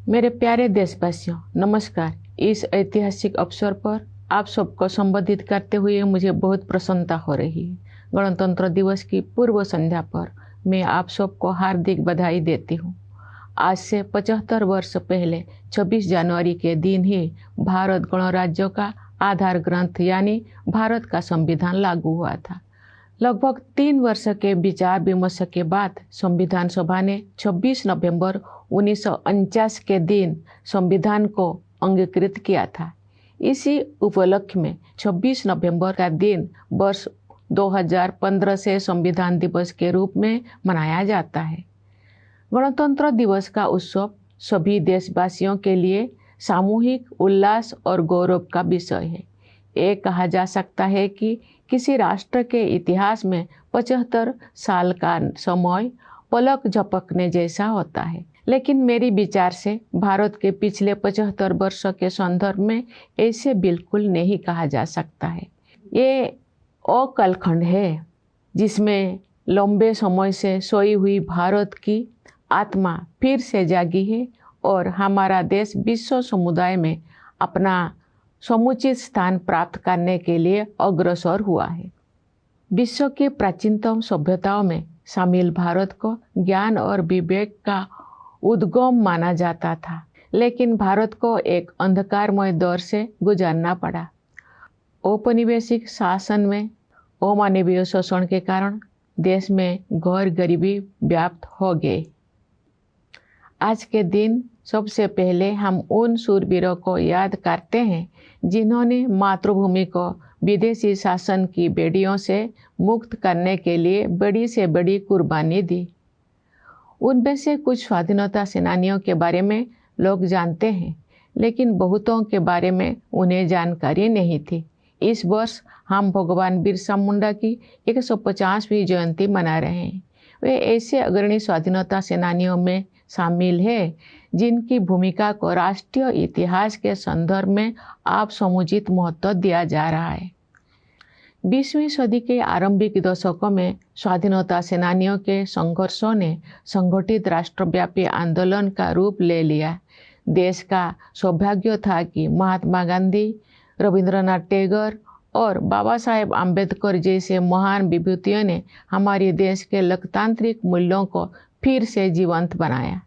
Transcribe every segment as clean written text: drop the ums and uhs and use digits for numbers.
मेरे प्यारे देशवासियों, नमस्कार। इस ऐतिहासिक अवसर पर आप सबको संबोधित करते हुए मुझे बहुत प्रसन्नता हो रही है। गणतंत्र दिवस की पूर्व संध्या पर मैं आप सबको हार्दिक बधाई देती हूँ। आज से 75 वर्ष पहले 26 जनवरी के दिन ही भारत गणराज्य का आधार ग्रंथ यानी भारत का संविधान लागू हुआ था। लगभग 3 वर्ष के विचार विमर्श के बाद संविधान सभा ने 26 नवंबर 1949 के दिन संविधान को अंगीकृत किया था। इसी उपलक्ष्य में 26 नवंबर का दिन वर्ष 2015 से संविधान दिवस के रूप में मनाया जाता है। गणतंत्र दिवस का उत्सव सभी देशवासियों के लिए सामूहिक उल्लास और गौरव का विषय है। ये कहा जा सकता है कि किसी राष्ट्र के इतिहास में 75 साल का समय पलक झपकने जैसा होता है, लेकिन मेरी विचार से भारत के पिछले 75 वर्षों के संदर्भ में ऐसे बिल्कुल नहीं कहा जा सकता है। ये अकालखंड है जिसमें लंबे समय से सोई हुई भारत की आत्मा फिर से जागी है और हमारा देश विश्व समुदाय में अपना समुचित स्थान प्राप्त करने के लिए अग्रसर हुआ है। विश्व की प्राचीनतम सभ्यताओं में शामिल भारत को ज्ञान और विवेक का उद्गम माना जाता था, लेकिन भारत को एक अंधकारमय दौर से गुजरना पड़ा। औपनिवेशिक शासन में अमानवीय शोषण के कारण देश में घोर गरीबी व्याप्त हो गई। आज के दिन सबसे पहले हम उन शूरवीरों को याद करते हैं जिन्होंने मातृभूमि को विदेशी शासन की बेड़ियों से मुक्त करने के लिए बड़ी से बड़ी कुर्बानी दी। उनमें से कुछ स्वाधीनता सेनानियों के बारे में लोग जानते हैं, लेकिन बहुतों के बारे में उन्हें जानकारी नहीं थी। इस वर्ष हम भगवान बिरसा मुंडा की 150वीं जयंती मना रहे हैं। वे ऐसे अग्रणी स्वाधीनता सेनानियों में शामिल है जिनकी भूमिका को राष्ट्रीय इतिहास के संदर्भ में आप समुचित महत्व दिया जा रहा है। 20वीं सदी के आरंभिक दशकों में स्वाधीनता सेनानियों के संघर्षों ने संगठित राष्ट्रव्यापी आंदोलन का रूप ले लिया। देश का सौभाग्य था कि महात्मा गांधी, रविंद्रनाथ टैगोर और बाबा साहेब आम्बेडकर जैसे महान विभूतियों ने हमारे देश के लोकतांत्रिक मूल्यों को फिर से जीवंत बनाया।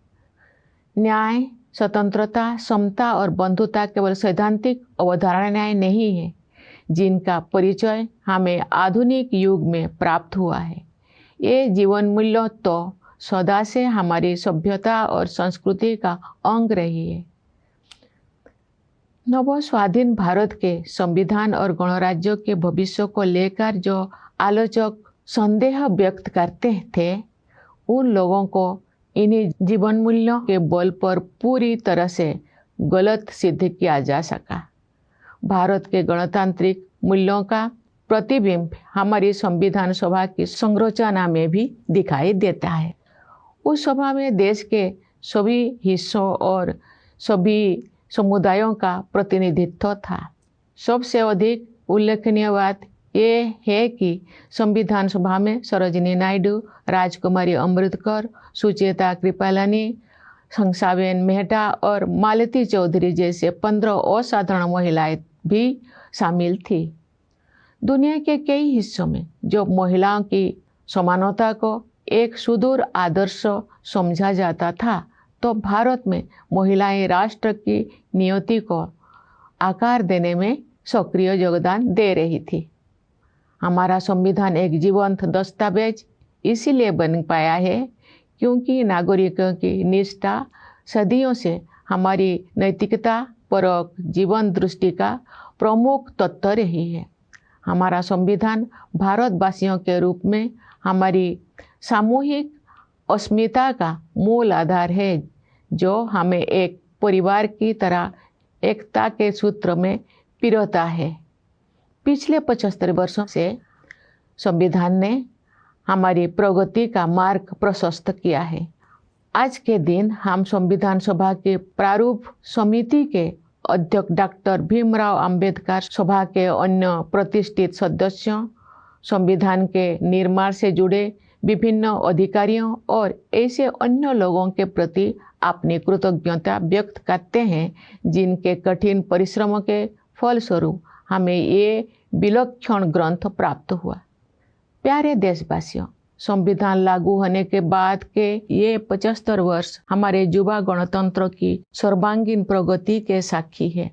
न्याय, स्वतंत्रता, समता और बंधुता केवल सैद्धांतिक अवधारणाएं नहीं है, जिनका परिचय हमें आधुनिक युग में प्राप्त हुआ है। ये जीवन मूल्य तो सदा से हमारी सभ्यता और संस्कृति का अंग रही है। नव स्वाधीन भारत के संविधान और गणराज्य के भविष्य को लेकर जो आलोचक संदेह व्यक्त करते थे, उन लोगों को इन्हीं जीवन मूल्यों के बल पर पूरी तरह से गलत सिद्ध किया जा सका। भारत के गणतांत्रिक मूल्यों का प्रतिबिंब हमारी संविधान सभा की संरचना में भी दिखाई देता है। उस सभा में देश के सभी हिस्सों और सभी समुदायों का प्रतिनिधित्व था। सबसे अधिक उल्लेखनीय बात ये है कि संविधान सभा में सरोजिनी नायडू, राजकुमारी अमृतकर, सुचेता कृपलानी, हंसाबेन मेहता और मालती चौधरी जैसे 15 असाधारण महिलाएं भी शामिल थी। दुनिया के कई हिस्सों में जो महिलाओं की समानता को एक सुदूर आदर्श समझा जाता था, तो भारत में महिलाएं राष्ट्र की नियति को आकार देने में सक्रिय योगदान दे रही थी। हमारा संविधान एक जीवंत दस्तावेज इसीलिए बन पाया है क्योंकि नागरिकों की निष्ठा सदियों से हमारी नैतिकता परक जीवन दृष्टि का प्रमुख तत्व रही है। हमारा संविधान भारतवासियों के रूप में हमारी सामूहिक अस्मिता का मूल आधार है, जो हमें एक परिवार की तरह एकता के सूत्र में पिरोता है। पिछले 75 वर्षों से संविधान ने हमारी प्रगति का मार्ग प्रशस्त किया है। आज के दिन हम संविधान सभा के प्रारूप समिति के अध्यक्ष डॉक्टर भीमराव अंबेडकर, सभा के अन्य प्रतिष्ठित सदस्यों, संविधान के निर्माण से जुड़े विभिन्न अधिकारियों और ऐसे अन्य लोगों के प्रति अपनी कृतज्ञता व्यक्त करते हैं जिनके कठिन परिश्रमों के फलस्वरूप हमें ये विलक्षण ग्रंथ प्राप्त हुआ। प्यारे देशवासियों, संविधान लागू होने के बाद के ये 75 वर्ष हमारे युवा गणतंत्र की सर्वांगीण प्रगति के साक्षी है।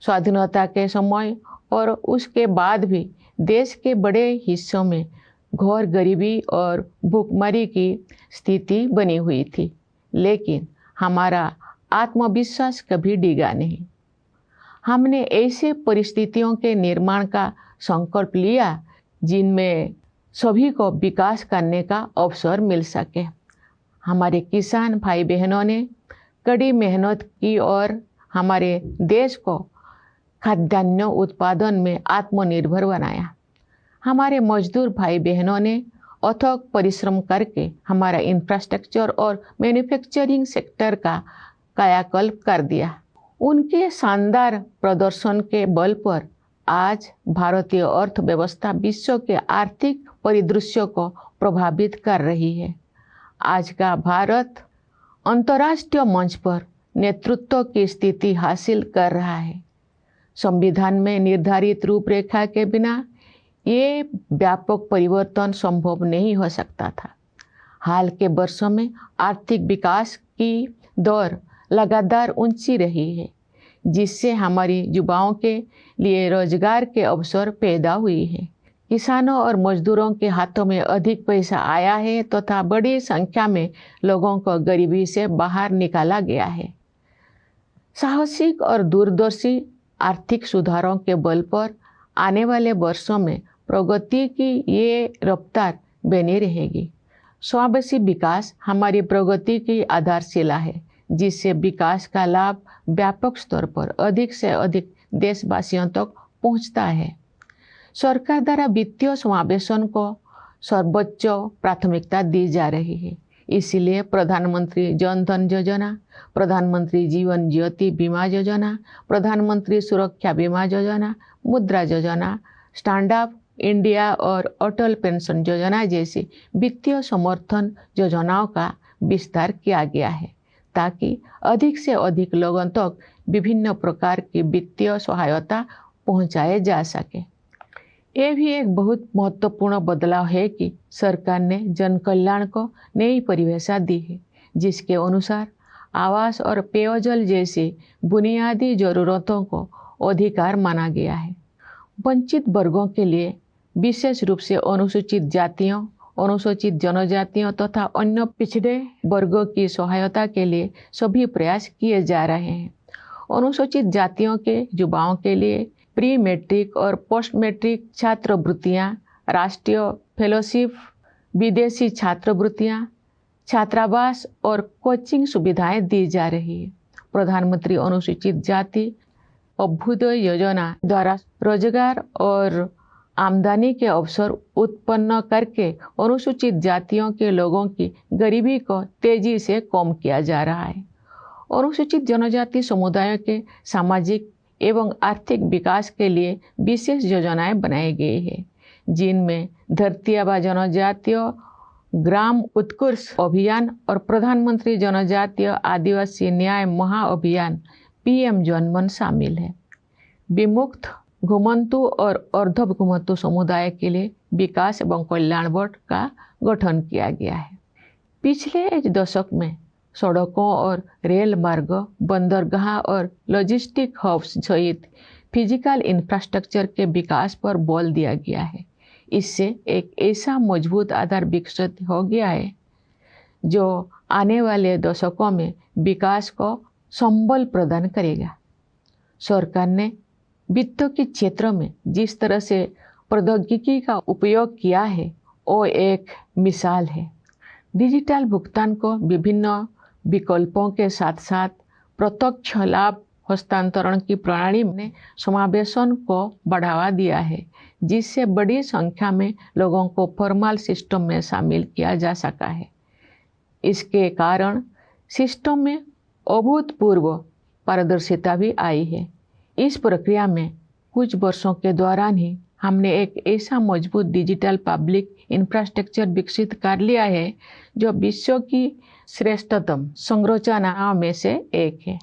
स्वाधीनता के समय और उसके बाद भी देश के बड़े हिस्सों में घोर गरीबी और भूखमरी की स्थिति बनी हुई थी, लेकिन हमारा आत्मविश्वास कभी डिगा नहीं। हमने ऐसे परिस्थितियों के निर्माण का संकल्प लिया जिनमें सभी को विकास करने का अवसर मिल सके। हमारे किसान भाई बहनों ने कड़ी मेहनत की और हमारे देश को खाद्यान्न उत्पादन में आत्मनिर्भर बनाया। हमारे मजदूर भाई बहनों ने अथक परिश्रम करके हमारा इंफ्रास्ट्रक्चर और मैन्युफैक्चरिंग सेक्टर का कायाकल्प कर दिया। उनके शानदार प्रदर्शन के बल पर आज भारतीय अर्थव्यवस्था विश्व के आर्थिक परिदृश्य को प्रभावित कर रही है। आज का भारत अंतर्राष्ट्रीय मंच पर नेतृत्व की स्थिति हासिल कर रहा है। संविधान में निर्धारित रूपरेखा के बिना ये व्यापक परिवर्तन संभव नहीं हो सकता था। हाल के वर्षों में आर्थिक विकास की दर लगातार ऊंची रही है, जिससे हमारी युवाओं के लिए रोजगार के अवसर पैदा हुई है। किसानों और मजदूरों के हाथों में अधिक पैसा आया है तथा बड़ी संख्या में लोगों को गरीबी से बाहर निकाला गया है। साहसिक और दूरदर्शी आर्थिक सुधारों के बल पर आने वाले वर्षों में प्रगति की ये रफ्तार बनी रहेगी। समावेशी विकास हमारी प्रगति की आधारशिला है, जिससे विकास का लाभ व्यापक स्तर पर अधिक से अधिक देशवासियों तक पहुंचता है। सरकार द्वारा वित्तीय समावेशन को सर्वोच्च प्राथमिकता दी जा रही है। इसलिए प्रधानमंत्री जन धन योजना, प्रधानमंत्री जीवन ज्योति बीमा योजना, प्रधानमंत्री सुरक्षा बीमा योजना, मुद्रा योजना, स्टैंड अप इंडिया और अटल पेंशन योजना जैसी वित्तीय समर्थन योजनाओं का विस्तार किया गया है, ताकि अधिक से अधिक लोगों तक विभिन्न प्रकार की वित्तीय सहायता पहुंचाए जा सके। ये भी एक बहुत महत्वपूर्ण बदलाव है कि सरकार ने जन कल्याण को नई परिभाषा दी है, जिसके अनुसार आवास और पेयजल जैसी बुनियादी जरूरतों को अधिकार माना गया है। वंचित वर्गों के लिए, विशेष रूप से अनुसूचित जातियों, अनुसूचित जनजातियों तथा अन्य पिछड़े वर्गों की सहायता के लिए सभी प्रयास किए जा रहे हैं। अनुसूचित जातियों के युवाओं के लिए प्री मैट्रिक और पोस्ट मैट्रिक छात्रवृत्तियाँ, राष्ट्रीय फेलोशिप, विदेशी छात्रवृत्तियाँ, छात्रावास और कोचिंग सुविधाएं दी जा रही है। प्रधानमंत्री अनुसूचित जाति अभ्युदय योजना द्वारा रोजगार और आमदनी के अवसर उत्पन्न करके अनुसूचित जातियों के लोगों की गरीबी को तेजी से कम किया जा रहा है। अनुसूचित जनजाति समुदायों के सामाजिक एवं आर्थिक विकास के लिए विशेष योजनाएं बनाई गई है, जिनमें धरती आबा जनजातीय ग्राम उत्कर्ष अभियान और प्रधानमंत्री जनजातीय आदिवासी न्याय महाअभियान PM जनमन शामिल है। विमुक्त, घुमंतु और अर्ध घुमंतु समुदाय के लिए विकास एवं कल्याण बोर्ड का गठन किया गया है। पिछले एक दशक में सड़कों और रेल मार्ग, बंदरगाह और लॉजिस्टिक हब्स सहित फिजिकल इंफ्रास्ट्रक्चर के विकास पर बल दिया गया है। इससे एक ऐसा मजबूत आधार विकसित हो गया है जो आने वाले दशकों में विकास को संबल प्रदान करेगा। सरकार ने वित्त के क्षेत्र में जिस तरह से प्रौद्योगिकी का उपयोग किया है, वो एक मिसाल है। डिजिटल भुगतान को विभिन्न विकल्पों के साथ साथ प्रत्यक्ष लाभ हस्तांतरण की प्रणाली ने समावेशन को बढ़ावा दिया है, जिससे बड़ी संख्या में लोगों को फॉर्मल सिस्टम में शामिल किया जा सका है। इसके कारण सिस्टम में अभूतपूर्व पारदर्शिता भी आई है। इस प्रक्रिया में कुछ वर्षों के दौरान ही हमने एक ऐसा मजबूत डिजिटल पब्लिक इंफ्रास्ट्रक्चर विकसित कर लिया है जो विश्व की श्रेष्ठतम संरचनाओं में से एक है।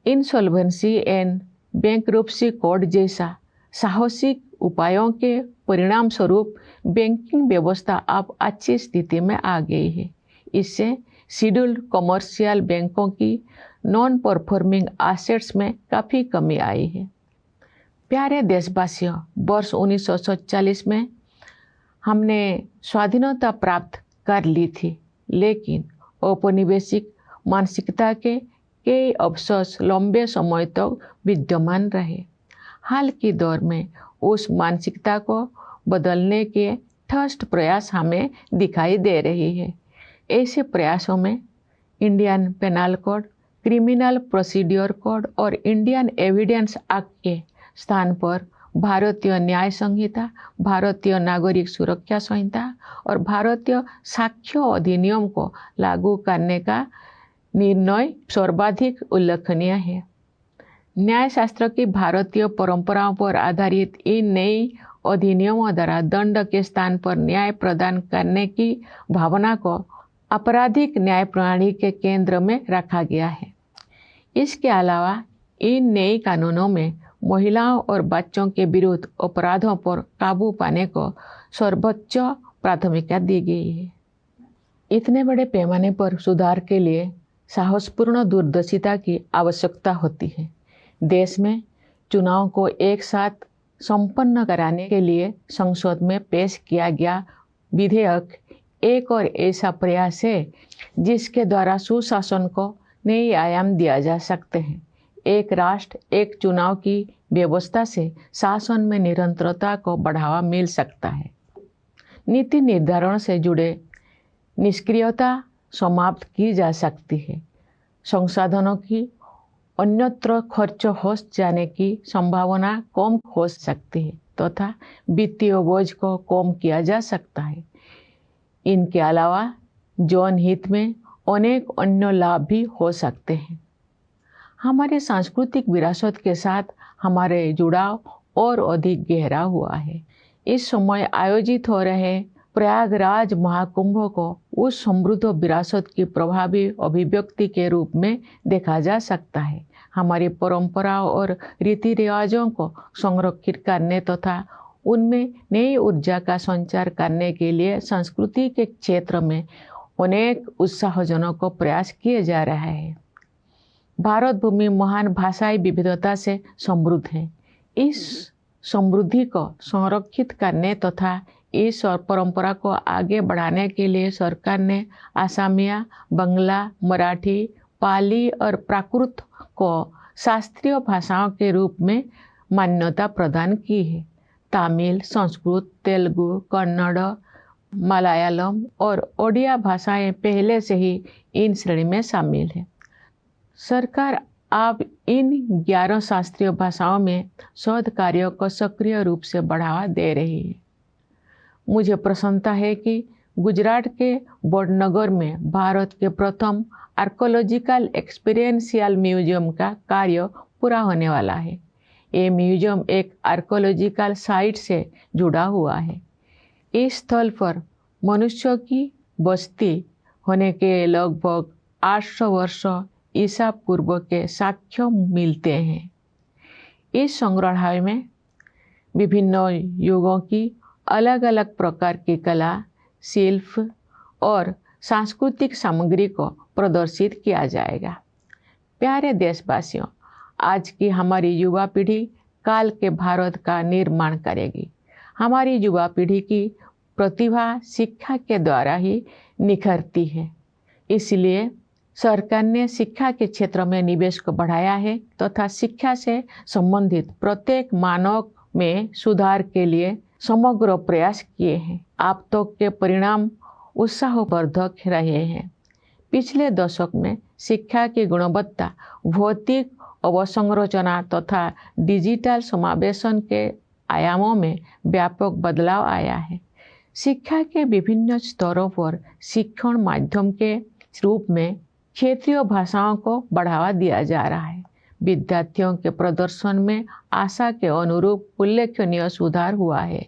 इंसॉल्वेंसी एंड बैंकरप्सी कोड जैसा साहसिक उपायों के परिणाम स्वरूप बैंकिंग व्यवस्था अब अच्छी स्थिति में आ गई है। इससे शेड्यूल्ड कमर्शियल बैंकों की नॉन परफॉर्मिंग एसेट्स में काफ़ी कमी आई है। प्यारे देशवासियों, वर्ष 1947 में हमने स्वाधीनता प्राप्त कर ली थी, लेकिन औपनिवेशिक मानसिकता के कई अवशेष लंबे समय तक विद्यमान रहे। हाल के दौर में उस मानसिकता को बदलने के ठोस प्रयास हमें दिखाई दे रही है। ऐसे प्रयासों में Indian penal code, criminal procedure code और इंडियन एविडेंस एक्ट के स्थान पर भारतीय न्याय संहिता, भारतीय नागरिक सुरक्षा संहिता और भारतीय साक्ष्य अधिनियम को लागू करने का निर्णय सर्वाधिक उल्लेखनीय है। न्यायशास्त्र की भारतीय परंपराओं पर आधारित इन नई अधिनियमों द्वारा दंड के स्थान पर न्याय प्रदान करने की भावना को आपराधिक न्याय प्रणाली के केंद्र में रखा गया है। इसके अलावा इन नए कानूनों में महिलाओं और बच्चों के विरुद्ध अपराधों पर काबू पाने को सर्वोच्च प्राथमिकता दी गई है। इतने बड़े पैमाने पर सुधार के लिए साहसपूर्ण दूरदर्शिता की आवश्यकता होती है। देश में चुनाव को एक साथ संपन्न कराने के लिए संसद में पेश किया गया विधेयक एक और ऐसा प्रयास है जिसके द्वारा सुशासन को नई आयाम दिया जा सकते हैं। एक राष्ट्र एक चुनाव की व्यवस्था से शासन में निरंतरता को बढ़ावा मिल सकता है। नीति निर्धारण से जुड़े निष्क्रियता समाप्त की जा सकती है। संसाधनों की अन्यत्र खर्च हो जाने की संभावना कम हो सकती है तथा वित्तीय बोझ को कम किया जा सकता है। इनके अलावा जन हित में अनेक अन्य लाभ भी हो सकते हैं। हमारे सांस्कृतिक विरासत के साथ हमारे जुड़ाव और अधिक गहरा हुआ है। इस समय आयोजित हो रहे प्रयागराज महाकुंभ को उस समृद्ध विरासत की प्रभावी अभिव्यक्ति के रूप में देखा जा सकता है। हमारी परंपराओं और रीति रिवाजों को संरक्षित करने तथा उनमें नई ऊर्जा का संचार करने के लिए संस्कृति के क्षेत्र में अनेक उत्साहजनक प्रयास किए जा रहे हैं। भारत भूमि महान भाषाई विविधता से समृद्ध है। इस समृद्धि को संरक्षित करने तथा इस और परंपरा को आगे बढ़ाने के लिए सरकार ने असमिया, बंगला, मराठी, पाली और प्राकृत को शास्त्रीय भाषाओं के रूप में मान्यता प्रदान की है। तमिल, संस्कृत, तेलुगु, कन्नड़, मलयालम और ओडिया भाषाएं पहले से ही इन श्रेणी में शामिल हैं। सरकार अब इन 11 शास्त्रीय भाषाओं में शोध कार्यों को सक्रिय रूप से बढ़ावा दे रही है। मुझे प्रसन्नता है कि गुजरात के वडनगर में भारत के प्रथम आर्कोलॉजिकल एक्सपीरियंशियल म्यूजियम का कार्य पूरा होने वाला है। ये म्यूजियम एक आर्कोलॉजिकल साइट से जुड़ा हुआ है। इस स्थल पर मनुष्यों की बस्ती होने के लगभग 800 वर्ष ईसा पूर्व के साक्ष्य मिलते हैं। इस संग्रहालय में विभिन्न युगों की अलग अलग प्रकार की कला, शिल्प और सांस्कृतिक सामग्री को प्रदर्शित किया जाएगा। प्यारे देशवासियों, आज की हमारी युवा पीढ़ी काल के भारत का निर्माण करेगी। हमारी युवा पीढ़ी की प्रतिभा शिक्षा के द्वारा ही निखरती है। इसलिए सरकार ने शिक्षा के क्षेत्र में निवेश को बढ़ाया है तथा शिक्षा से संबंधित प्रत्येक मानव में सुधार के लिए समग्र प्रयास किए हैं। अब तक के परिणाम उत्साहवर्धक रहे हैं। पिछले दशक में शिक्षा की गुणवत्ता, भौतिक अवसंरचना तथा डिजिटल समावेशन के आयामों में व्यापक बदलाव आया है। शिक्षा के विभिन्न स्तरों पर शिक्षण माध्यम के रूप में क्षेत्रीय भाषाओं को बढ़ावा दिया जा रहा है। विद्यार्थियों के प्रदर्शन में आशा के अनुरूप उल्लेखनीय सुधार हुआ है।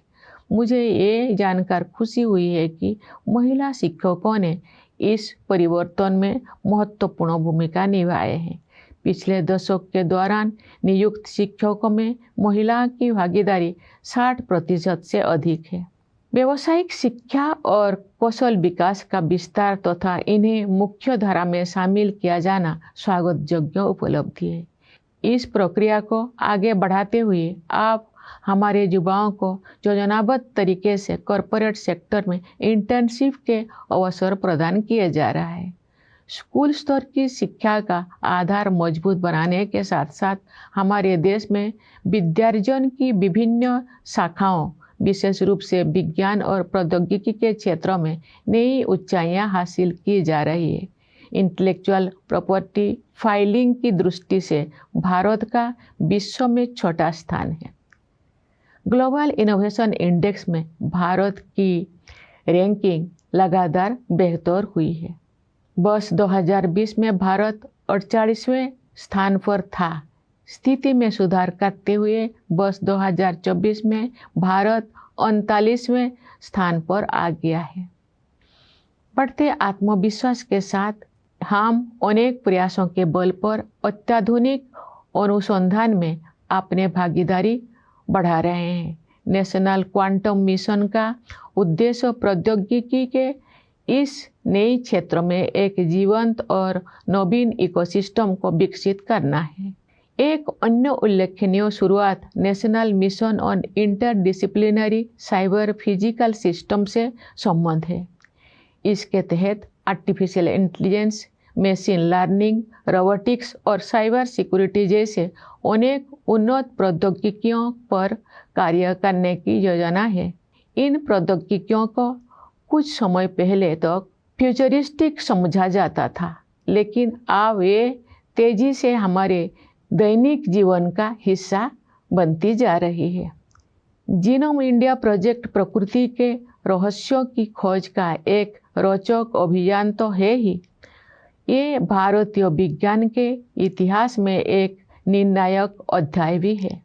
मुझे ये जानकर खुशी हुई है कि महिला शिक्षकों ने इस परिवर्तन में महत्वपूर्ण भूमिका निभाई है। पिछले दशक के दौरान नियुक्त शिक्षकों में महिला की भागीदारी 60% से अधिक है। व्यावसायिक शिक्षा और कौशल विकास का विस्तार तथा इन्हें मुख्य धारा में शामिल किया जाना स्वागत योग्य उपलब्धि है। इस प्रक्रिया को आगे बढ़ाते हुए आप हमारे युवाओं को योजनाबद्ध तरीके से कॉरपोरेट सेक्टर में इंटर्नशिप के अवसर प्रदान किए जा रहा है। स्कूल स्तर की शिक्षा का आधार मजबूत बनाने के साथ साथ हमारे देश में विद्यार्जन की विभिन्न शाखाओं, विशेष रूप से विज्ञान और प्रौद्योगिकी के क्षेत्रों में नई ऊंचाइयां हासिल की जा रही है। इंटेलेक्चुअल प्रॉपर्टी फाइलिंग की दृष्टि से भारत का विश्व में छोटा स्थान है। ग्लोबल इनोवेशन इंडेक्स में भारत की रैंकिंग लगातार बेहतर हुई है। वर्ष 2020 में भारत 48वें स्थान पर था। स्थिति में सुधार करते हुए वर्ष 2024 में भारत 39वें स्थान पर आ गया है। बढ़ते आत्मविश्वास के साथ हम अनेक प्रयासों के बल पर अत्याधुनिक अनुसंधान में अपने भागीदारी बढ़ा रहे हैं। नेशनल क्वांटम मिशन का उद्देश्य प्रौद्योगिकी के इस नए क्षेत्र में एक जीवंत और नवीन इकोसिस्टम को विकसित करना है। एक अन्य उल्लेखनीय शुरुआत national mission on interdisciplinary cyber physical system से संबंध है। इसके तहत artificial intelligence, machine learning, robotics और साइबर सिक्योरिटी जैसे अनेक उन्नत प्रौद्योगिकियों पर कार्य करने की योजना है। इन प्रौद्योगिकियों को कुछ समय पहले तक फ्यूचरिस्टिक समझा जाता था, लेकिन अब ये तेजी से हमारे दैनिक जीवन का हिस्सा बनती जा रही है। जीनोम इंडिया प्रोजेक्ट प्रकृति के रहस्यों की खोज का एक रोचक अभियान तो है ही, ये भारतीय विज्ञान के इतिहास में एक निर्णायक अध्याय भी है।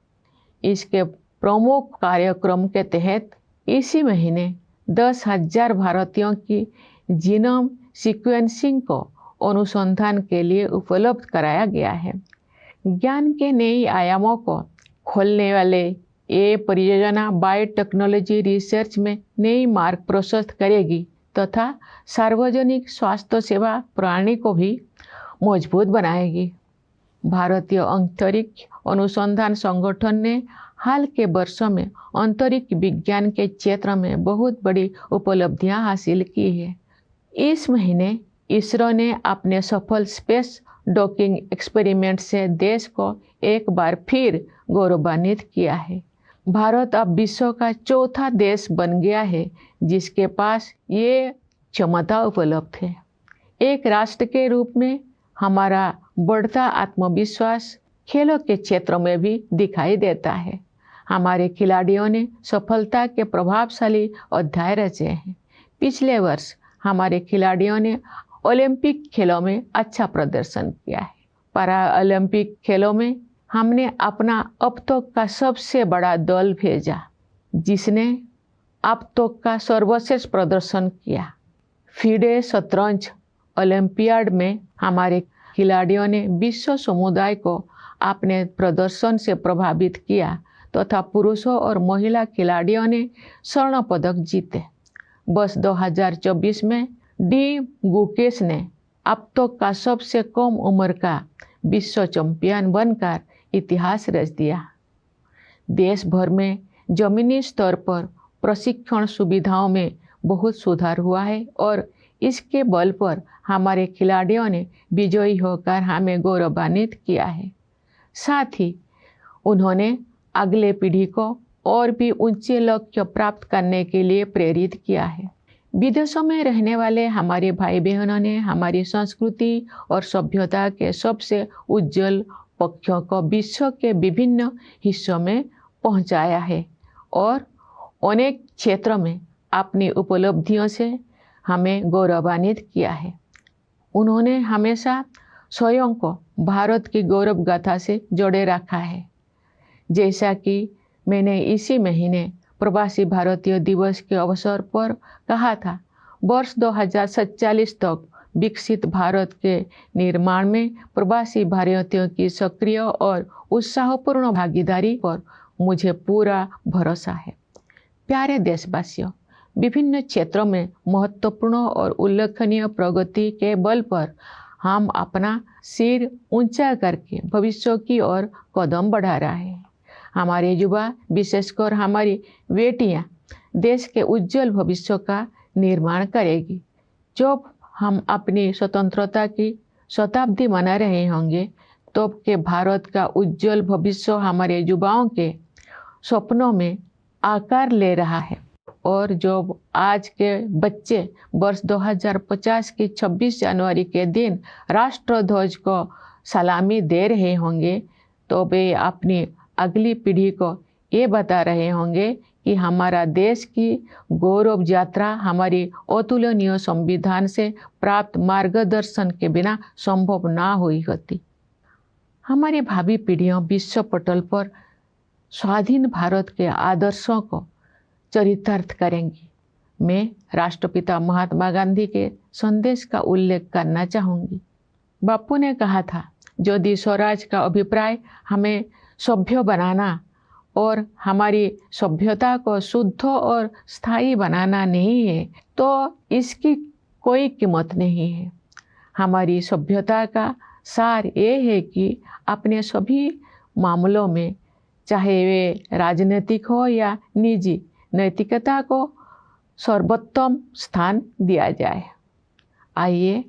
इसके प्रमुख कार्यक्रम के तहत इसी महीने 10,000 भारतीयों की जीनोम सीक्वेंसिंग को अनुसंधान के लिए उपलब्ध कराया गया है। ज्ञान के नए आयामों को खोलने वाले ये परियोजना बायोटेक्नोलॉजी रिसर्च में नई मार्ग प्रशस्त करेगी तथा सार्वजनिक स्वास्थ्य सेवा प्रणाली को भी मजबूत बनाएगी। भारतीय अंतरिक्ष अनुसंधान संगठन ने हाल के वर्षों में अंतरिक्ष विज्ञान के क्षेत्र में बहुत बड़ी उपलब्धियां हासिल की है। इस महीने इसरो ने अपने सफल स्पेस डॉकिंग एक्सपेरिमेंट से देश को एक बार फिर गौरवान्वित किया है। भारत अब विश्व का चौथा देश बन गया है जिसके पास ये क्षमता उपलब्ध है। एक राष्ट्र के रूप में हमारा बढ़ता आत्मविश्वास खेलों के क्षेत्र में भी दिखाई देता है। हमारे खिलाड़ियों ने सफलता के प्रभावशाली अध्याय रचे हैं। पिछले वर्ष हमारे खिलाड़ियों ने ओलंपिक खेलों में अच्छा प्रदर्शन किया है। पैरा ओलंपिक खेलों में हमने अपना अब तक का सबसे बड़ा दल भेजा जिसने अब तक का सर्वश्रेष्ठ प्रदर्शन किया। फीडे शतरंज ओलंपियाड में हमारे खिलाड़ियों ने विश्व समुदाय को अपने प्रदर्शन से प्रभावित किया तथा पुरुषों और महिला खिलाड़ियों ने स्वर्ण पदक जीते। वर्ष 2024 में डी गुकेश ने अब तक का सबसे कम उम्र का विश्व चैंपियन बनकर इतिहास रच दिया। देश भर में जमीनी स्तर पर प्रशिक्षण सुविधाओं में बहुत सुधार हुआ है और इसके बल पर हमारे खिलाड़ियों ने विजयी होकर हमें गौरवान्वित किया है। साथ ही उन्होंने अगले पीढ़ी को और भी ऊंचे लक्ष्य प्राप्त करने के लिए प्रेरित किया है। विदेशों में रहने वाले हमारे भाई बहनों ने हमारी संस्कृति और सभ्यता के सबसे उज्जवल पक्षों को विश्व के विभिन्न हिस्सों में पहुंचाया है और अनेक क्षेत्रों में अपनी उपलब्धियों से हमें गौरवान्वित किया है। उन्होंने हमेशा स्वयं को भारत की गौरव गाथा से जोड़े रखा है। जैसा कि मैंने इसी महीने प्रवासी भारतीय दिवस के अवसर पर कहा था, वर्ष 2047 तक विकसित भारत के निर्माण में प्रवासी भारतीयों की सक्रिय और उत्साहपूर्ण भागीदारी पर मुझे पूरा भरोसा है। प्यारे देशवासियों, विभिन्न क्षेत्रों में महत्वपूर्ण और उल्लेखनीय प्रगति के बल पर हम अपना सिर ऊंचा करके भविष्य की ओर कदम बढ़ा रहे हैं। हमारे युवा, विशेषकर हमारी बेटियां, देश के उज्जवल भविष्य का निर्माण करेगी। जब हम अपनी स्वतंत्रता की शताब्दी मना रहे होंगे, तब के भारत का उज्जवल भविष्य हमारे युवाओं के सपनों में आकार ले रहा है। और जब आज के बच्चे वर्ष 2050 की 26 जनवरी के दिन राष्ट्रध्वज को सलामी दे रहे होंगे, तो वे अपनी अगली पीढ़ी को ये बता रहे होंगे कि हमारा देश की गौरव यात्रा हमारी अतुलनीय संविधान से प्राप्त मार्गदर्शन के बिना संभव ना हुई होती। हमारी भावी पीढ़ियां विश्व पटल पर स्वाधीन भारत के आदर्शों को चरितार्थ करेंगी। मैं राष्ट्रपिता महात्मा गांधी के संदेश का उल्लेख करना चाहूँगी। बापू ने कहा था, यदि स्वराज का अभिप्राय हमें सभ्य बनाना और हमारी सभ्यता को शुद्ध और स्थायी बनाना नहीं है, तो इसकी कोई कीमत नहीं है। हमारी सभ्यता का सार ये है कि अपने सभी मामलों में, चाहे वे राजनीतिक हो या निजी, नैतिकता को सर्वोत्तम स्थान दिया जाए। आइए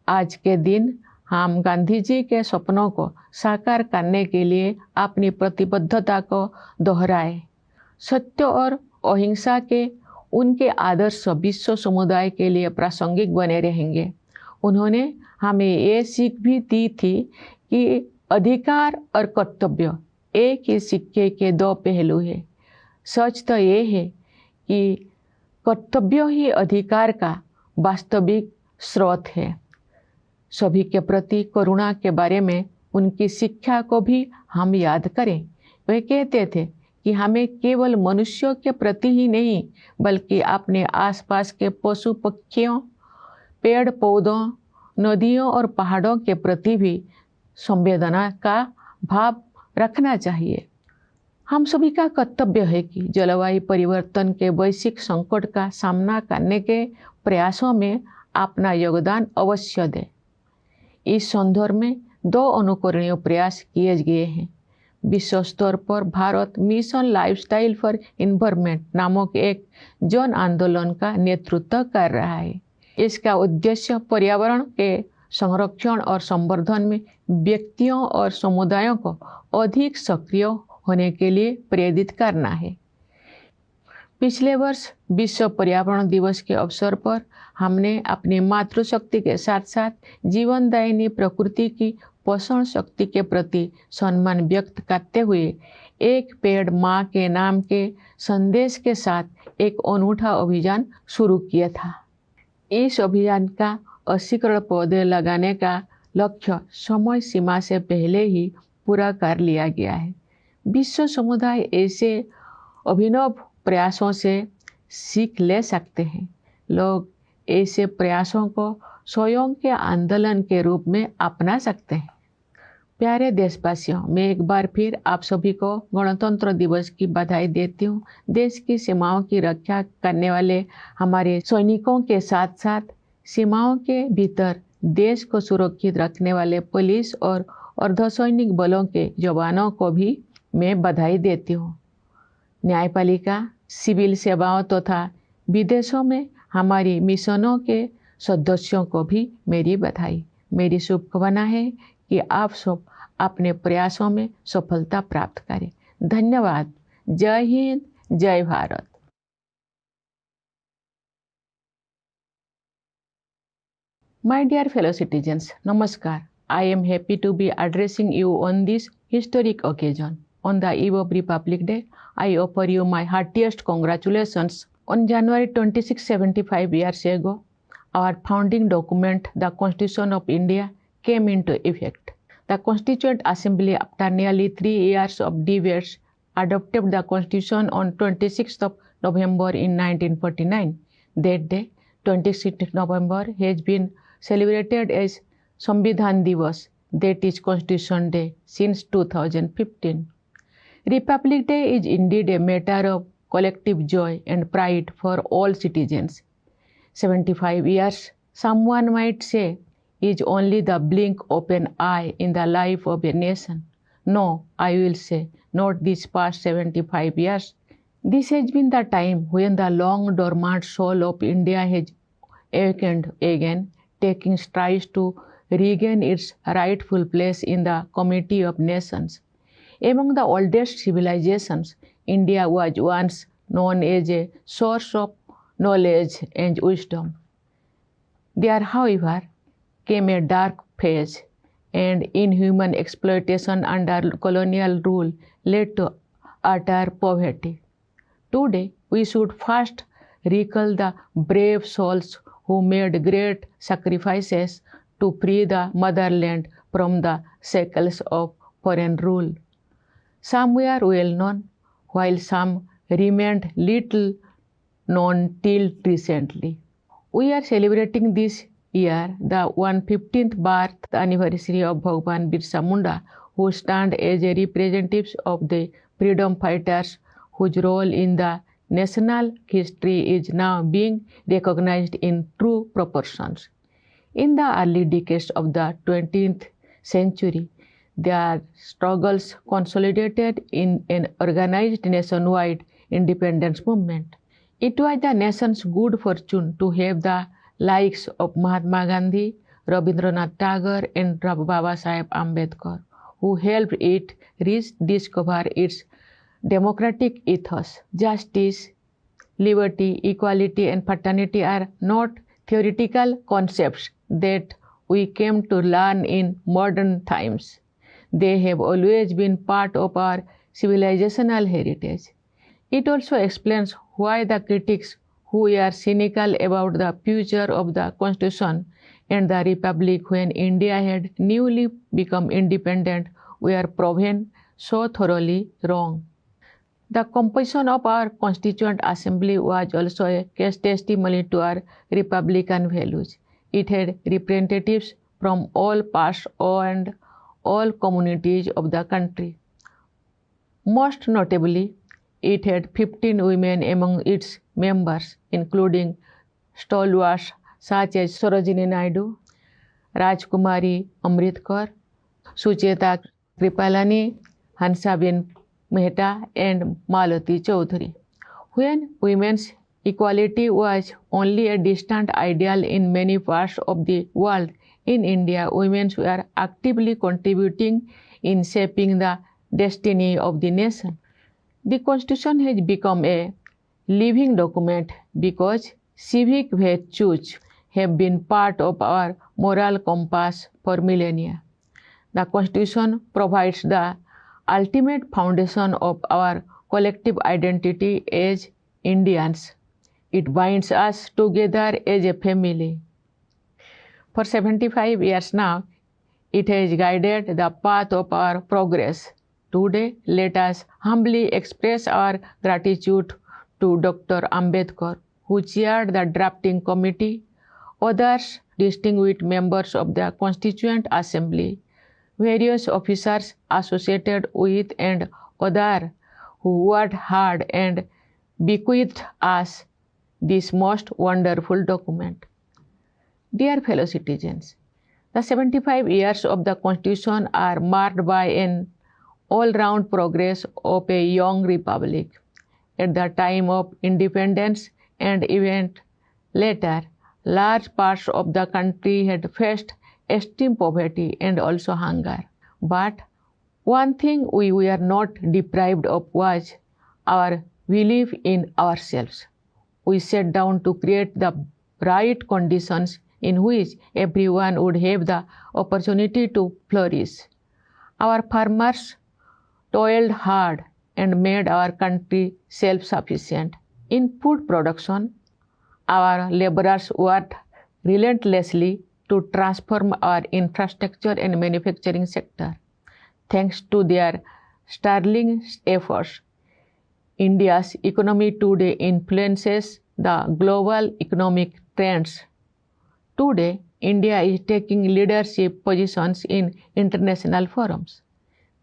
आज के दिन हम गांधी जी के सपनों को साकार करने के लिए अपनी प्रतिबद्धता को दोहराएं। सत्य और अहिंसा के उनके आदर्श विश्व समुदाय के लिए प्रासंगिक बने रहेंगे। उन्होंने हमें ये सीख भी दी थी कि अधिकार और कर्तव्य एक ही सिक्के के दो पहलू हैं। सच तो ये है कि कर्तव्य ही अधिकार का वास्तविक स्रोत है। सभी के प्रति करुणा के बारे में उनकी शिक्षा को भी हम याद करें। वे कहते थे कि हमें केवल मनुष्यों के प्रति ही नहीं, बल्कि अपने आसपास के पशु पक्षियों, पेड़ पौधों, नदियों और पहाड़ों के प्रति भी संवेदना का भाव रखना चाहिए। हम सभी का कर्तव्य है कि जलवायु परिवर्तन के वैश्विक संकट का सामना करने के प्रयासों में अपना योगदान अवश्य दें। इस संदर्भ में 2 अनुकरणीय प्रयास किए गए हैं। विश्व स्तर पर Bharat mission lifestyle for environment नामक एक जन आंदोलन का नेतृत्व कर रहा है। इसका उद्देश्य पर्यावरण के संरक्षण और संवर्धन में व्यक्तियों और समुदायों को अधिक सक्रिय होने के लिए प्रेरित करना है। पिछले वर्ष विश्व पर्यावरण दिवस के अवसर पर हमने अपनी मातृशक्ति के साथ साथ जीवनदायिनी प्रकृति की पोषण शक्ति के प्रति सम्मान व्यक्त करते हुए एक पेड़ माँ के नाम के संदेश के साथ एक अनूठा अभियान शुरू किया था। इस अभियान का 80 करोड़ पौधे लगाने का लक्ष्य समय सीमा से पहले ही पूरा कर लिया गया है। विश्व समुदाय ऐसे अभिनव प्रयासों से सीख ले सकते हैं। लोग ऐसे प्रयासों को स्वयं के आंदोलन के रूप में अपना सकते हैं। प्यारे देशवासियों, मैं एक बार फिर आप सभी को गणतंत्र दिवस की बधाई देती हूँ। देश की सीमाओं की रक्षा करने वाले हमारे सैनिकों के साथ साथ सीमाओं के भीतर देश को सुरक्षित रखने वाले पुलिस और अर्धसैनिक बलों के जवानों को भी मैं बधाई देती हूँ। न्यायपालिका, सिविल सेवाओं तथा विदेशों में हमारी मिशनों के सदस्यों को भी मेरी बधाई। मेरी शुभकामना है कि आप सब अपने प्रयासों में सफलता प्राप्त करें। धन्यवाद। जय हिंद, जय Bharat. My dear fellow citizens, Namaskar. I am happy to be addressing you on this historic occasion. On the eve of Republic Day, I offer you my heartiest congratulations. On January 26, 75 years ago, our founding document, the Constitution of India, came into effect. The Constituent Assembly, after nearly 3 years of debates, adopted the Constitution on 26th of November in 1949. That day, 26th November, has been celebrated as Samvidhan Divas, that is Constitution Day, since 2015. Republic Day is indeed a matter of collective joy and pride for all citizens. 75 years, someone might say, is only the blink of an eye in the life of a nation. No, I will say, not these past 75 years. This has been the time when the long dormant soul of India has awakened again, taking strides to regain its rightful place in the community of nations. Among the oldest civilizations, India was once known as a source of knowledge and wisdom. There, however, came a dark phase, and inhuman exploitation under colonial rule led to utter poverty. Today, we should first recall the brave souls who made great sacrifices to free the motherland from the shackles of foreign rule. Some were well known, while some remained little known till recently. We are celebrating this year the 115th birth anniversary of Bhagwan Birsa Munda, who stand as a representatives of the freedom fighters whose role in the national history is now being recognized in true proportions. In the early decades of the 20th century, their struggles consolidated in an organized nationwide independence movement. It was the nation's good fortune to have the likes of Mahatma Gandhi, Rabindranath Tagore, and Babasaheb Ambedkar, who helped it rediscover its democratic ethos. Justice, liberty, equality, and fraternity are not theoretical concepts that we came to learn in modern times. They have always been part of our civilizational heritage. It also explains why the critics who are cynical about the future of the Constitution and the Republic when India had newly become independent were proven so thoroughly wrong. The composition of our Constituent Assembly was also a case testimony to our republican values. It had representatives from all parts and all communities of the country. Most notably, it had 15 women among its members, including stalwarts such as Sarojini Naidu, Rajkumari Amritkar, Sucheta Kripalani, Hansaben Mehta, and Malati Chaudhary. When women's equality was only a distant ideal in many parts of the world, in India, women were actively contributing in shaping the destiny of the nation. The Constitution has become a living document because civic virtues have been part of our moral compass for millennia. The Constitution provides the ultimate foundation of our collective identity as Indians. It binds us together as a family. For 75 years now, it has guided the path of our progress. Today, let us humbly express our gratitude to Dr. Ambedkar, who chaired the drafting committee, others distinguished members of the Constituent Assembly, various officers associated with, and others who worked hard and bequeathed us this most wonderful document. Dear fellow citizens, the 75 years of the Constitution are marked by an all-round progress of a young republic. At the time of independence and even later, large parts of the country had faced extreme poverty and also hunger. But one thing we were not deprived of was our belief in ourselves. We sat down to create the right conditions in which everyone would have the opportunity to flourish. Our farmers toiled hard and made our country self-sufficient. In food production, our laborers worked relentlessly to transform our infrastructure and manufacturing sector. Thanks to their sterling efforts, India's economy today influences the global economic trends. Today, India is taking leadership positions in international forums.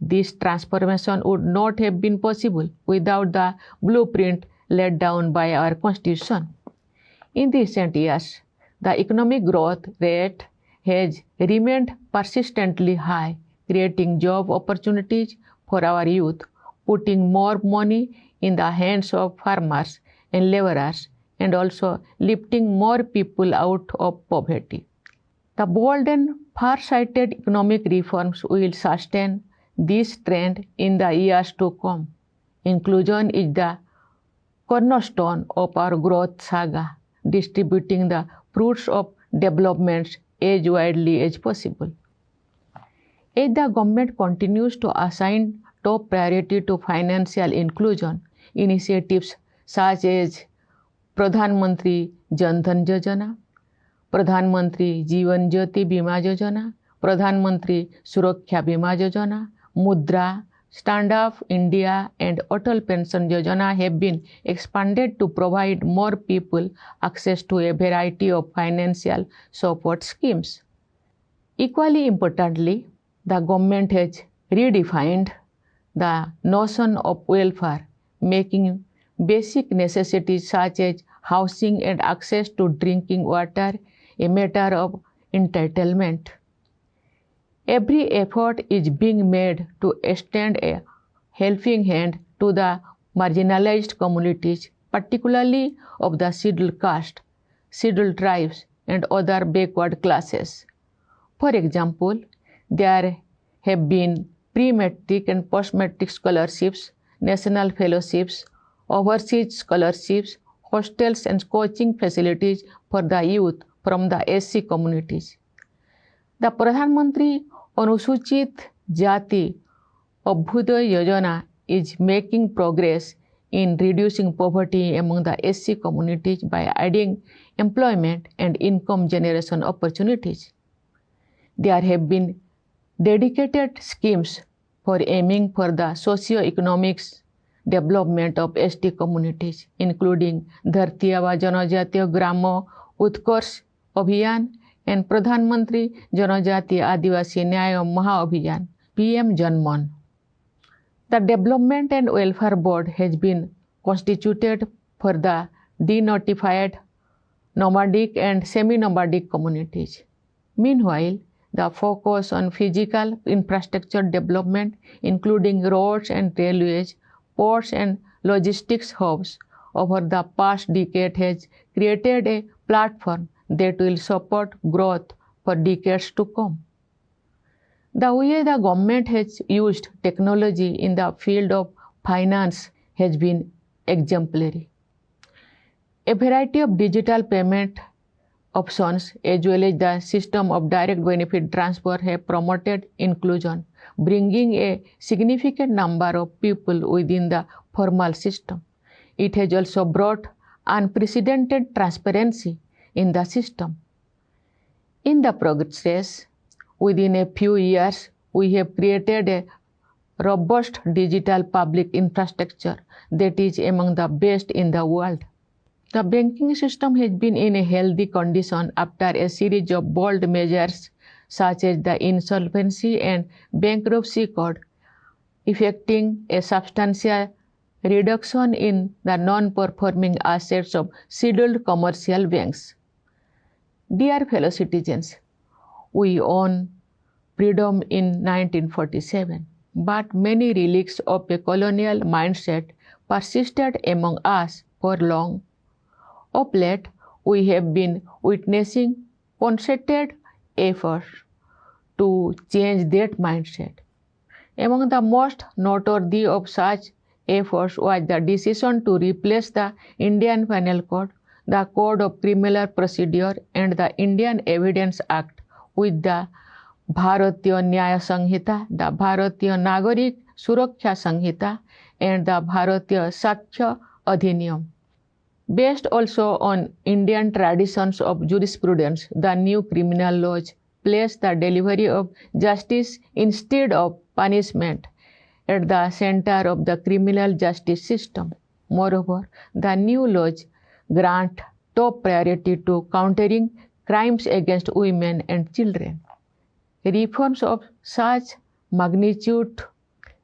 This transformation would not have been possible without the blueprint laid down by our Constitution. In recent years, the economic growth rate has remained persistently high, creating job opportunities for our youth, putting more money in the hands of farmers and laborers, and also lifting more people out of poverty. The bold and far-sighted economic reforms will sustain this trend in the years to come. Inclusion is the cornerstone of our growth saga, distributing the fruits of developments as widely as possible. As the government continues to assign top priority to financial inclusion, initiatives such as Pradhan Mantri Jan Dhan Yojana, Pradhan Mantri Jeevan Jyoti Bima Yojana, Pradhan Mantri Suraksha Bima Yojana, Mudra, Stand Up India and Atal Pension Yojana have been expanded to provide more people access to a variety of financial support schemes. Equally importantly, the government has redefined the notion of welfare, making basic necessities such as housing and access to drinking water a matter of entitlement. Every effort is being made to extend a helping hand to the marginalized communities, particularly of the scheduled caste, scheduled tribes, and other backward classes. For example, there have been pre-matric and post-matric scholarships, national fellowships, overseas scholarships, hostels and coaching facilities for the youth from the SC communities. The Pradhan Mantri Anusuchit Jati Abhyuday Yojana is making progress in reducing poverty among the SC communities by adding employment and income generation opportunities. There have been dedicated schemes for aiming for the socio-economic development of ST communities, including Dharti Aaba Janajatiya Gramo Utkarsh Abhiyan and Pradhan Mantri Janajatiya Adivasi Nyaya Maha-Abhiyan, PM Janman. The Development and Welfare Board has been constituted for the denotified, nomadic and semi-nomadic communities. Meanwhile, the focus on physical infrastructure development, including roads and railways, ports and logistics hubs, over the past decade has created a platform that will support growth for decades to come. The way the government has used technology in the field of finance has been exemplary. A variety of digital payment options as well as the system of direct benefit transfer have promoted inclusion, bringing a significant number of people within the formal system. It has also brought unprecedented transparency in the system. In the process, within a few years, we have created a robust digital public infrastructure that is among the best in the world. The banking system has been in a healthy condition after a series of bold measures such as the Insolvency and Bankruptcy Code, effecting a substantial reduction in the non-performing assets of scheduled commercial banks. Dear fellow citizens, we won freedom in 1947, but many relics of a colonial mindset persisted among us for long. Of late, we have been witnessing concerted efforts to change that mindset. Among the most noteworthy of such efforts was the decision to replace the Indian Penal Code, the Code of Criminal Procedure, and the Indian Evidence Act with the Bharatiya Nyaya Sanhita, the Bharatiya Nagarik Suraksha Sanhita, and the Bharatiya Sakshya Adhiniyam. Based also on Indian traditions of jurisprudence, the new criminal laws place the delivery of justice instead of punishment at the center of the criminal justice system. Moreover, the new laws grant top priority to countering crimes against women and children. Reforms of such magnitude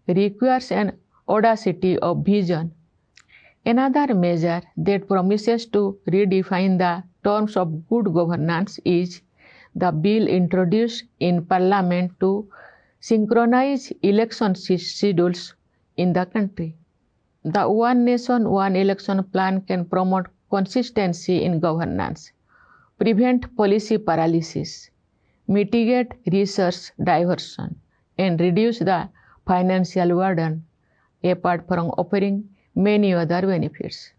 requires an audacity of vision. Another measure that promises to redefine the terms of good governance is the bill introduced in Parliament to synchronize election schedules in the country. The One Nation, One Election plan can promote consistency in governance, prevent policy paralysis, mitigate resource diversion, and reduce the financial burden, apart from offering many other benefits.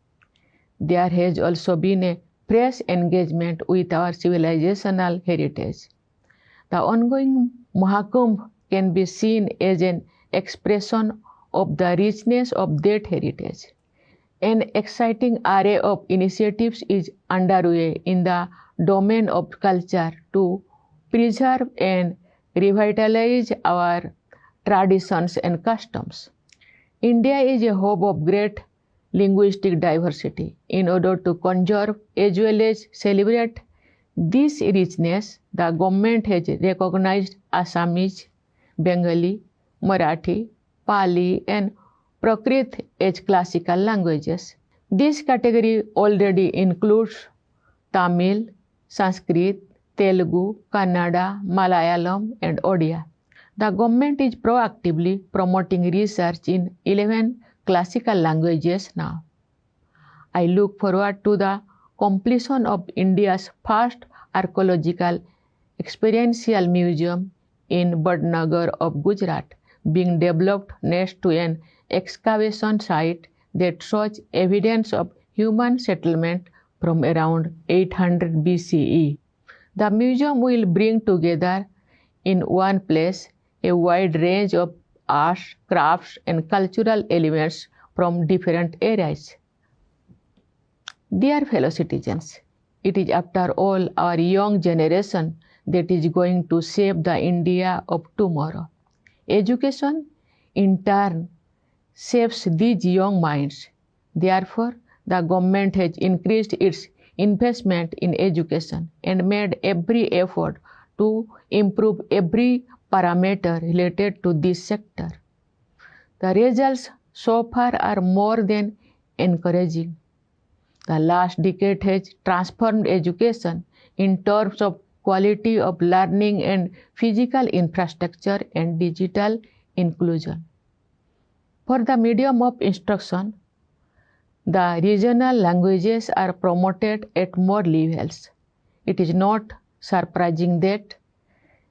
There has also been a fresh engagement with our civilizational heritage. The ongoing Mahakumbh can be seen as an expression of the richness of that heritage. An exciting array of initiatives is underway in the domain of culture to preserve and revitalize our traditions and customs. India is a hub of great linguistic diversity. In order to conserve as well as celebrate this richness, the government has recognized Assamese, Bengali, Marathi, Pali, and Prakrit as classical languages. This category already includes Tamil, Sanskrit, Telugu, Kannada, Malayalam, and Odia. The government is proactively promoting research in 11 classical languages now. I look forward to the completion of India's first archaeological experiential museum in Badnagar of Gujarat, being developed next to an excavation site that shows evidence of human settlement from around 800 BCE. The museum will bring together in one place a wide range of arts, crafts, and cultural elements from different eras. Dear fellow citizens, it is after all our young generation that is going to shape the India of tomorrow. Education, in turn, shapes these young minds. Therefore, the government has increased its investment in education and made every effort to improve every parameter related to this sector. The results so far are more than encouraging. The last decade has transformed education in terms of quality of learning and physical infrastructure and digital inclusion. For the medium of instruction, the regional languages are promoted at more levels. It is not surprising that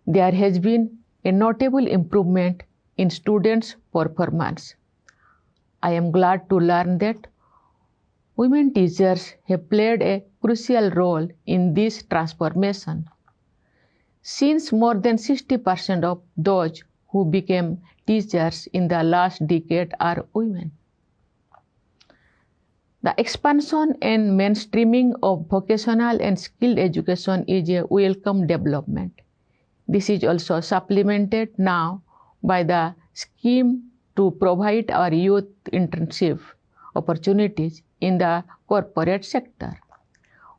there has been a notable improvement in students' performance. I am glad to learn that women teachers have played a crucial role in this transformation, since more than 60% of those who became teachers in the last decade are women. The expansion and mainstreaming of vocational and skilled education is a welcome development. This is also supplemented now by the scheme to provide our youth internship opportunities in the corporate sector.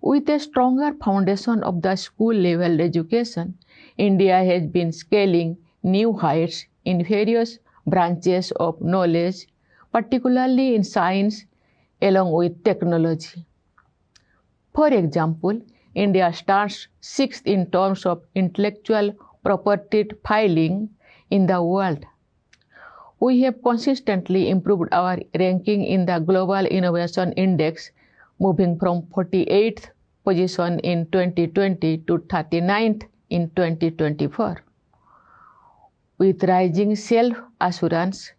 With a stronger foundation of the school-level education, India has been scaling new heights in various branches of knowledge, particularly in science, along with technology. For example, India stands sixth in terms of intellectual property filing in the world. We have consistently improved our ranking in the Global Innovation Index, moving from 48th position in 2020 to 39th in 2024. With rising self-assurance,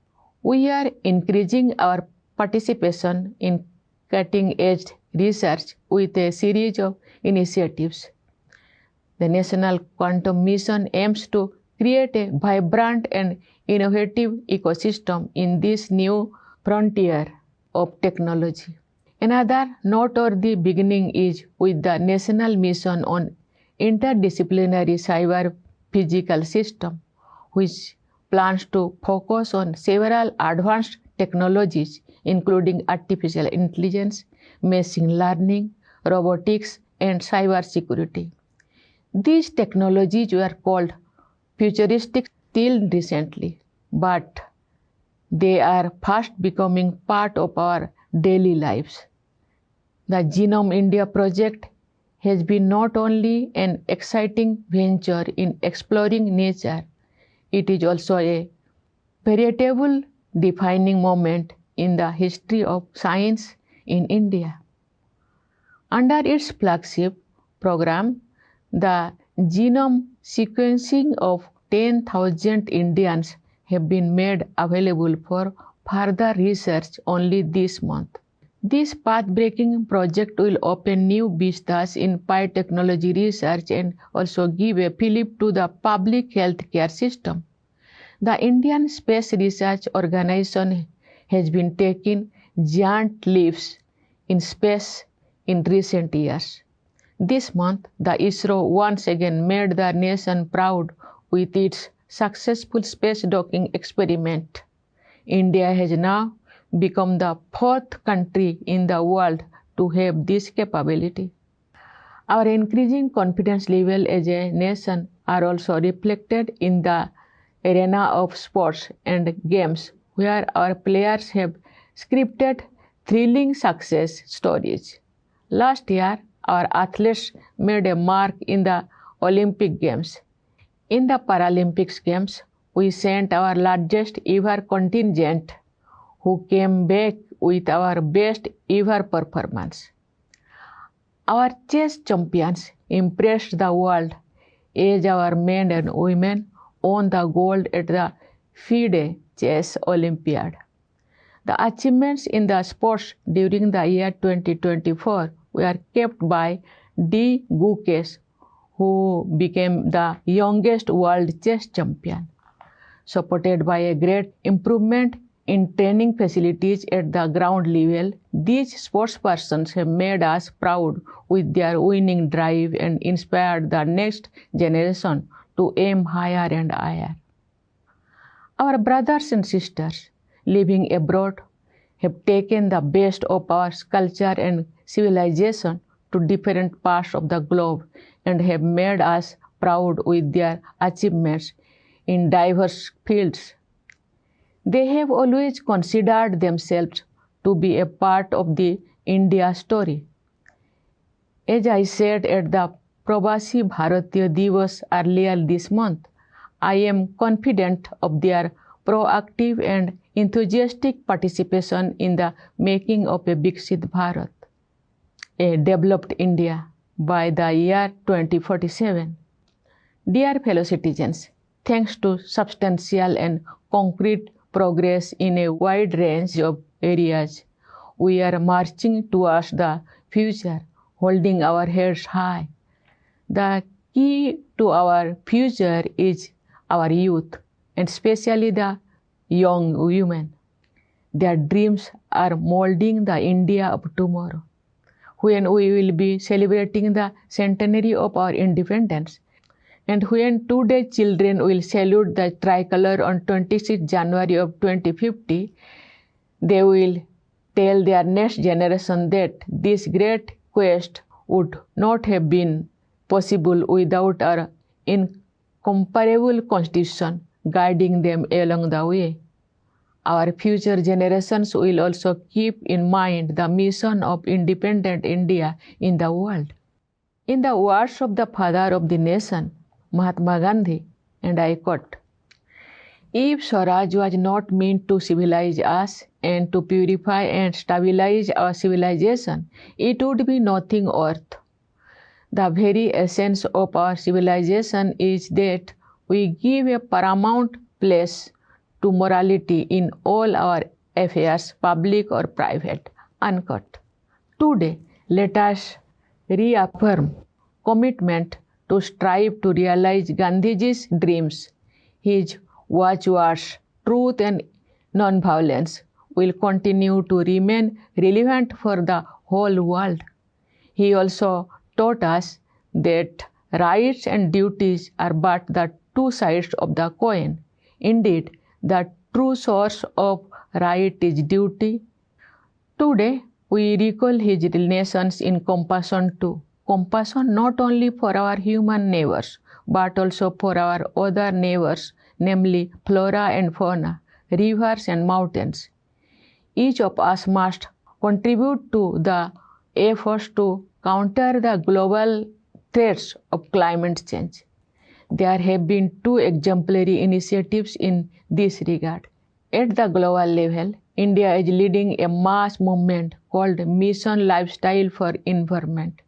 we are increasing our participation in cutting-edge research with a series of initiatives. The National Quantum Mission aims to create a vibrant and innovative ecosystem in this new frontier of technology. Another noteworthy beginning is with the National Mission on Interdisciplinary Cyber Physical System, which plans to focus on several advanced technologies including artificial intelligence, machine learning, robotics, and cyber security. These technologies were called futuristic till recently, but they are fast becoming part of our daily lives. The Genome India project has been not only an exciting venture in exploring nature, it is also a veritable defining moment in the history of science in India. Under its flagship program, the genome sequencing of 10,000 Indians have been made available for further research only this month. This path-breaking project will open new vistas in biotechnology research and also give a fillip to the public healthcare system. The Indian Space Research Organization has been taking giant leaps in space in recent years. This month, the ISRO once again made the nation proud with its successful space docking experiment. India has now become the fourth country in the world to have this capability. Our increasing confidence level as a nation are also reflected in the arena of sports and games, where our players have scripted thrilling success stories. Last year, our athletes made a mark in the Olympic Games. In the Paralympics Games, we sent our largest ever contingent, who came back with our best ever performance. Our chess champions impressed the world as our men and women won the gold at the FIDE Chess Olympiad. The achievements in the sports during the year 2024 were kept by D. Gukesh, who became the youngest world chess champion. Supported by a great improvement in training facilities at the ground level, these sportspersons have made us proud with their winning drive and inspired the next generation to aim higher and higher. Our brothers and sisters living abroad have taken the best of our culture and civilization to different parts of the globe and have made us proud with their achievements in diverse fields. They have always considered themselves to be a part of the India story. As I said at the Pravasi Bharatiya Divas earlier this month, I am confident of their proactive and enthusiastic participation in the making of a Viksit Bharat, a developed India, by the year 2047. Dear fellow citizens, thanks to substantial and concrete progress in a wide range of areas, we are marching towards the future, holding our heads high. The key to our future is our youth, and especially the young women. Their dreams are molding the India of tomorrow. When we will be celebrating the centenary of our independence, and when today's children will salute the tricolor on 26 January of 2050, they will tell their next generation that this great quest would not have been possible without our incomparable constitution guiding them along the way. Our future generations will also keep in mind the mission of independent India in the world. In the words of the father of the nation, Mahatma Gandhi, and I quote, "If Swaraj was not meant to civilize us and to purify and stabilize our civilization, it would be nothing worth. The very essence of our civilization is that we give a paramount place to morality in all our affairs, public or private." Unquote. Today, let us reaffirm commitment to strive to realize Gandhiji's dreams, his watchwords, truth and non-violence, will continue to remain relevant for the whole world. He also taught us that rights and duties are but the two sides of the coin. Indeed, the true source of right is duty. Today, we recall his relations in compassion too. Compassion not only for our human neighbors, but also for our other neighbors, namely flora and fauna, rivers and mountains. Each of us must contribute to the efforts to counter the global threats of climate change. There have been two exemplary initiatives in this regard. At the global level, India is leading a mass movement called Mission Lifestyle for Environment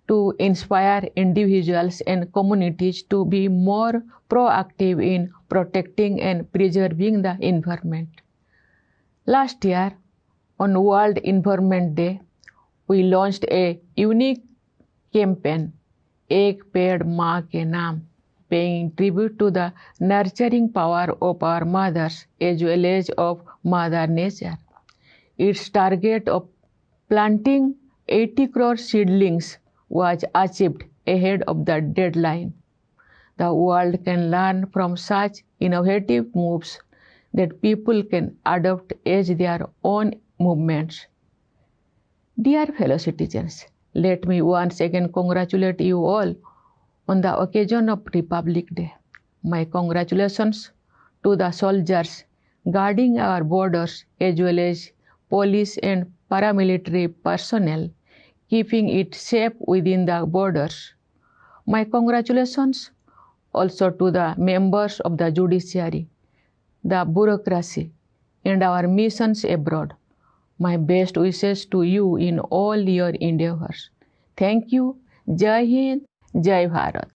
to inspire individuals and communities to be more proactive in protecting and preserving the environment. Last year, on World Environment Day, we launched a unique campaign, Ek Ped Maa Ke Naam, paying tribute to the nurturing power of our mothers as well as of Mother Nature. Its target of planting 80 crore seedlings was achieved ahead of the deadline. The world can learn from such innovative moves that people can adopt as their own movements. Dear fellow citizens, let me once again congratulate you all on the occasion of Republic Day. My congratulations to the soldiers guarding our borders as well as police and paramilitary personnel keeping it safe within the borders. My congratulations also to the members of the judiciary, the bureaucracy, and our missions abroad. My best wishes to you in all your endeavors. Thank you. Jai Hind, Jai Bharat.